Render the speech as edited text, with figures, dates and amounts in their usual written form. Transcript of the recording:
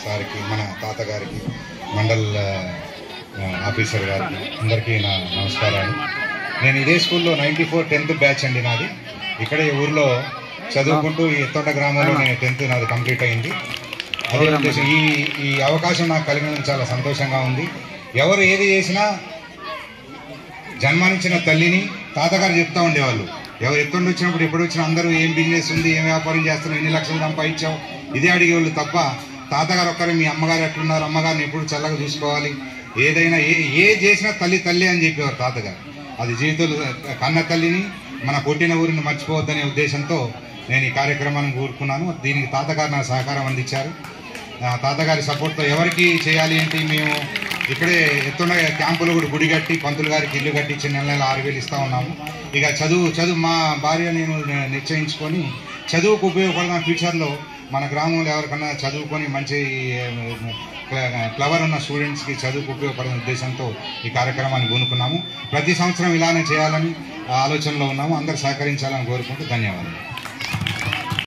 సార్కి, మన తాతగారికి, మండల్ ఆఫీసర్ గారికి అందరికీ నా నమస్కారాలు. నేను ఇదే స్కూల్లో 94 10th బ్యాచ్ అండి నాది. ఇక్కడే ఊర్లో చదువుకుంటూ ఈ ఎత్తొండ గ్రామంలో నేను 10th నాది కంప్లీట్ అయింది. అదే ఉద్దేశం. ఈ అవకాశం నాకు కలిగినందుకు చాలా సంతోషంగా ఉంది. ఎవరు ఏది చేసినా జన్మనిచ్చిన తల్లిని తాతగారు చెప్తా ఉండేవాళ్ళు. ఎవరు ఎత్తుండి వచ్చినప్పుడు ఎప్పుడు వచ్చినా అందరూ ఏం బిజినెస్ ఉంది, ఏం వ్యాపారం చేస్తున్నావు, ఎన్ని లక్షలు సంపాదించావు, ఇదే అడిగేవాళ్ళు తప్ప తాతగారు ఒక్కరే మీ అమ్మగారు ఎట్లున్నారు, అమ్మగారిని ఎప్పుడు చల్లగా చూసుకోవాలి, ఏదైనా ఏ చేసినా తల్లి తల్లి అని చెప్పేవారు తాతగారు. అది జీవితంలో కన్న తల్లిని మన పుట్టిన ఊరిని మర్చిపోవద్దనే ఉద్దేశంతో నేను ఈ కార్యక్రమాన్ని కోరుకున్నాను. దీనికి తాతగారు నా సహకారం అందించారు. తాతగారి సపోర్ట్తో ఎవరికి చేయాలి ఏంటి, మేము ఇక్కడే ఎత్తున్న క్యాంపులో కూడా గుడి కట్టి పంతులు గారికి ఇల్లు కట్టించి నెల 6,000 ఇస్తూ ఉన్నాము. ఇక చదువు మా భార్య నేను నిశ్చయించుకొని చదువుకు ఉపయోగపడదాం, ఫ్యూచర్లో మన గ్రామంలో ఎవరికన్నా చదువుకొని మంచి క్లవర్ ఉన్న స్టూడెంట్స్కి చదువుకు ఉపయోగపడే ఉద్దేశంతో ఈ కార్యక్రమాన్ని పూనుకున్నాము. ప్రతి సంవత్సరం ఇలానే చేయాలని ఆలోచనలో ఉన్నాము. అందరూ సహకరించాలని కోరుకుంటూ ధన్యవాదాలు.